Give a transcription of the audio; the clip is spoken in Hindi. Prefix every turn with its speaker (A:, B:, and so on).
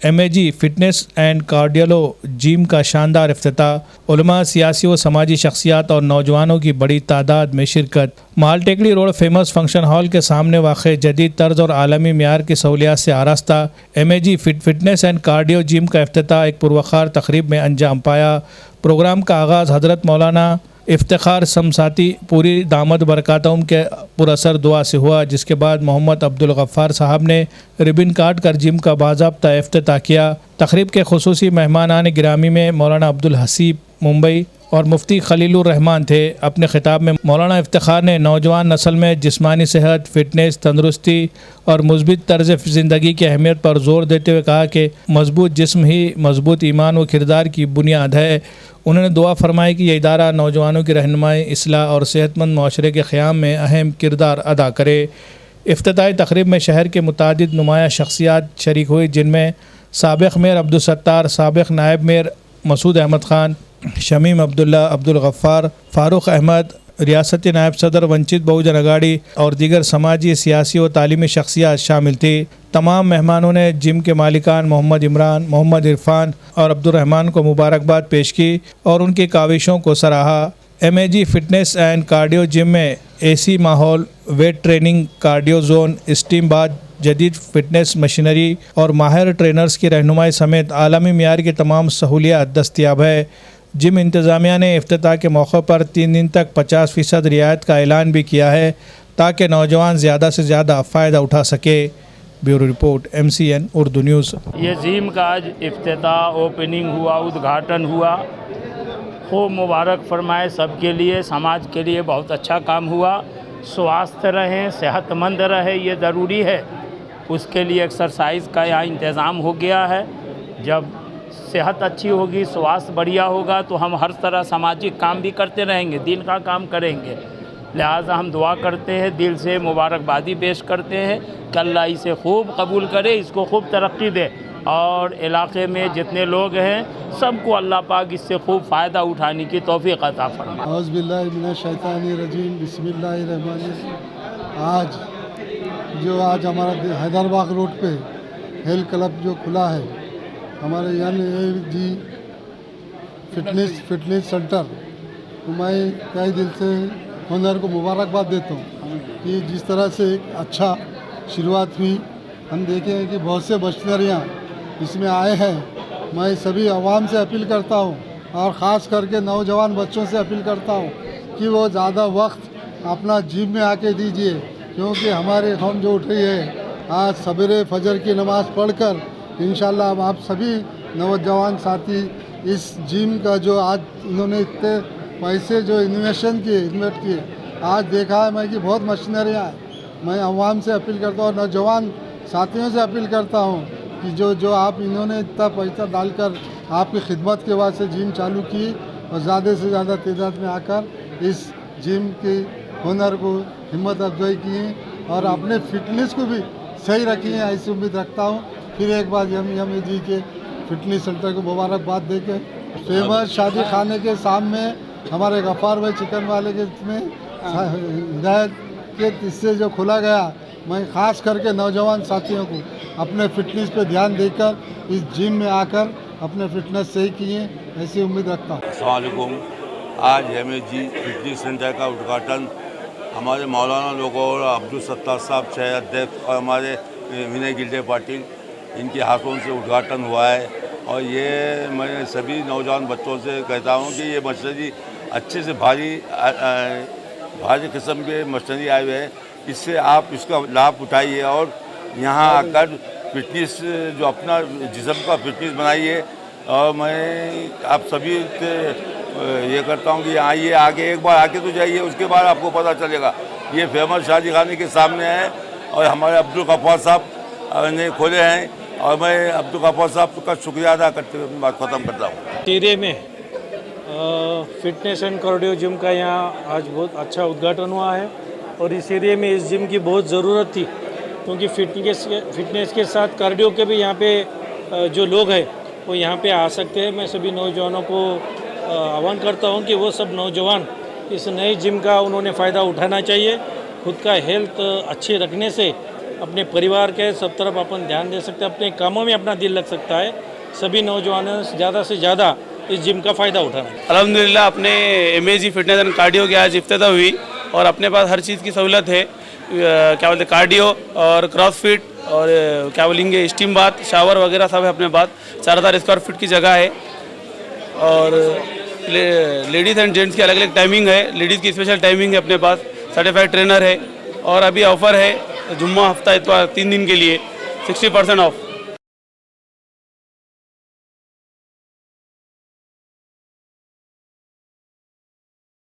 A: MAG fitness and cardio gym का शानदार इफ्तिताह। उलमा, सियासी व समाजी शख्सियात और नौजवानों की बड़ी तादाद में शिरकत। मालटेकड़ी रोड फेमस फंक्शन हॉल के सामने वाक़ जदीद तर्ज और आलमी म्यार की सहूलियात से आरास्ता MAG fitness and cardio gym का इफ्तिताह एक पुरवक़ार तकरीब में अंजाम पाया। प्रोग्राम का आगाज़ हज़रत मौलाना इफ्तिखार समसाती पूरी दामद बरकातहम के पुरअसर दुआ से हुआ, जिसके बाद मोहम्मद अब्दुल गफ़्फ़ार साहब ने रिबन काट कर जिम का बाज़ाब्ता इफ्तिताह किया। तकरीब के खुसूसी मेहमानान गिरामी में मौलाना अब्दुल हसीब मुंबई और मुफ्ती खलीलुर रहमान थे। अपने खिताब में मौलाना इफ्तिखार ने नौजवान नस्ल में जिस्मानी सेहत, फिटनेस, तंदुरुस्ती और मुस्बित तर्ज ज़िंदगी की अहमियत पर ज़ोर देते हुए कहा कि मजबूत जिस्म ही मजबूत ईमान व किरदार की बुनियाद है। उन्होंने दुआ फरमाई कि यह इदारा नौजवानों की रहनुमाई, इस्लाह और सेहतमंद माशरे के क़याम में अहम किरदार अदा करे। इफ्तिताही तकरीब में शहर के मुतादिद नुमाया शख्सियात शरीक हुई, जिनमें साबिक़ मेयर अब्दुलसत्तार, साबिक़ नायब मेयर मसूद अहमद ख़ान, शमीम अब्दुल्ला, अब्दुल गफ़्फ़ार, फ़ारूक अहमद, रियासती नायब सदर वंचित बहुजन अगाड़ी और दीगर समाजी, सियासी और तालीमी शख्सियात शामिल थी। तमाम मेहमानों ने जिम के मालिकान मोहम्मद इमरान, मोहम्मद इरफान और अब्दुलरहमान को मुबारकबाद पेश की और उनकी काविशों को सराहा। MAG fitness and cardio gym में AC माहौल, weight training, cardio zone, steam bath, जदीद फिटनेस मशीनरी और माहिर ट्रेनर्स की रहनुमाई समेत आलमी म्यार की तमाम सहूलियात दस्तियाब है। जिम इंतज़ामिया ने इफ्तिताह के मौके पर 3 दिन तक 50% रियायत का ऐलान भी किया है, ताकि नौजवान ज़्यादा से ज़्यादा फ़ायदा उठा सके। Bureau report, MCN Urdu news.
B: ये जिम का आज इफ्तिताह, ओपनिंग हुआ, उद्घाटन हुआ। खूब मुबारक फरमाए सबके लिए, समाज के लिए बहुत अच्छा काम हुआ। स्वास्थ्य रहें, सेहतमंद रहे, ये ज़रूरी है। उसके लिए एक्सरसाइज का यहाँ इंतज़ाम हो गया है। जब सेहत अच्छी होगी, स्वास्थ्य बढ़िया होगा, तो हम हर तरह सामाजिक काम भी करते रहेंगे, दिन का काम करेंगे। लिहाजा हम दुआ करते हैं, दिल से मुबारकबादी पेश करते हैं कि अल्लाह इसे खूब कबूल करे, इसको खूब तरक्की दे और इलाके में जितने लोग हैं सबको अल्लाह पाक इससे खूब फ़ायदा उठाने की तौफीक अता फरमाए।
C: औज़ु बिल्लाहि मिनश शैतानिर रजीम, बिस्मिल्लाहिर रहमानिर रहीम। आज हमारा हैदराबाद रोड पे हेल्थ क्लब जो खुला है, हमारे MAG फिटनेस सेंटर, तो मैं तहे दिल से ओनर को मुबारकबाद देता हूँ कि जिस तरह से एक अच्छा शुरुआत हुई। हम देखे हैं कि बहुत से मशीनरियाँ इसमें आए हैं। मैं सभी आवाम से अपील करता हूँ और ख़ास करके नौजवान बच्चों से अपील करता हूँ कि वो ज़्यादा वक्त अपना जिम में आके दीजिए, क्योंकि हमारे कौम जो उठ रही है आज सवेरे फजर की नमाज़ पढ़कर इंशाल्लाह आप सभी नौजवान साथी इस जिम का जो आज इन्होंने इतने पैसे जो इन्वेस्ट किए, आज देखा है मैं कि बहुत मशीनरियाँ हैं। मैं आवाम से अपील करता हूँ और नौजवान साथियों से अपील करता हूँ कि जो आप इन्होंने इतना पैसा डालकर आपकी खिदमत के वास्ते जिम चालू की और ज़्यादा से ज़्यादा तादाद में आकर इस जिम के हुनर को हिम्मत अफजाई की और अपने फिटनेस को भी सही रखी है, ऐसी उम्मीद रखता हूँ। फिर एक बार MAG के फिटनेस सेंटर को मुबारकबाद देके फेमस शादी खाने के सामने हमारे गफ़ार भाई चिकन वाले के में हिदायत के इससे जो खुला गया, मैं ख़ास करके नौजवान साथियों को अपने फिटनेस पे ध्यान देकर इस जिम में आकर अपने फिटनेस सही किए, ऐसी उम्मीद रखता हूँ।
D: अस्सलाम वालेकुम। आज MAG फिटनेस सेंटर का उद्घाटन हमारे मौलाना लोगों और अब्दुलसत्तार साहब शहर अध्यक्ष और हमारे विनय गिल्डे पाटिल, इनके हाथों से उद्घाटन हुआ है। और ये मैं सभी नौजवान बच्चों से कहता हूँ कि ये मशीनरी अच्छे से भारी किस्म के मशीनरी आए हुए हैं, इससे आप इसका लाभ उठाइए और यहाँ आकर फिटनेस जो अपना जिस्म का फिटनेस बनाइए। और मैं आप सभी से ये करता हूँ कि आइए, आगे एक बार आके तो जाइए, उसके बाद आपको पता चलेगा। ये फेमस शादी खाने के सामने है और हमारे अब्दुल गफ़्फ़ार साहब ने खोले हैं और मैं अब्दुल गफ़्फ़ार साहब का शुक्रिया अदा करते हुए बात ख़त्म करता हूँ।
E: टीरे में फिटनेस एंड कार्डियो जिम का यहाँ आज बहुत अच्छा उद्घाटन हुआ है और इस एरिए में इस जिम की बहुत ज़रूरत थी, क्योंकि फिटनेस के साथ कार्डियो के भी यहाँ पे जो लोग हैं वो यहाँ पे आ सकते हैं। मैं सभी नौजवानों को आह्वान करता हूँ कि वो सब नौजवान इस नए जिम का उन्होंने फ़ायदा उठाना चाहिए। खुद का हेल्थ अच्छी रखने से अपने परिवार के सब तरफ अपन ध्यान दे सकते हैं, अपने कामों में अपना दिल लग सकता है। सभी नौजवानों से ज़्यादा इस जिम का फ़ायदा उठाना है।
F: अल्हम्दुलिल्लाह अपने एमएजी फिटनेस एंड कार्डियो की आज इफ्तिताह हुई और अपने पास हर चीज़ की सहूलत है। क्या बोलते कार्डियो और क्रॉसफिट और क्या बोलेंगे स्टीम बाथ, शावर वगैरह सब है अपने पास। 4000 स्क्वायर फीट की जगह है और लेडीज़ एंड जेंट्स की अलग अलग टाइमिंग है। लेडीज़ की स्पेशल टाइमिंग है अपने पास, सर्टिफाइड ट्रेनर है और अभी ऑफ़र है जुम्मा हफ्ता इतवार 3 दिन के लिए 60% ऑफ।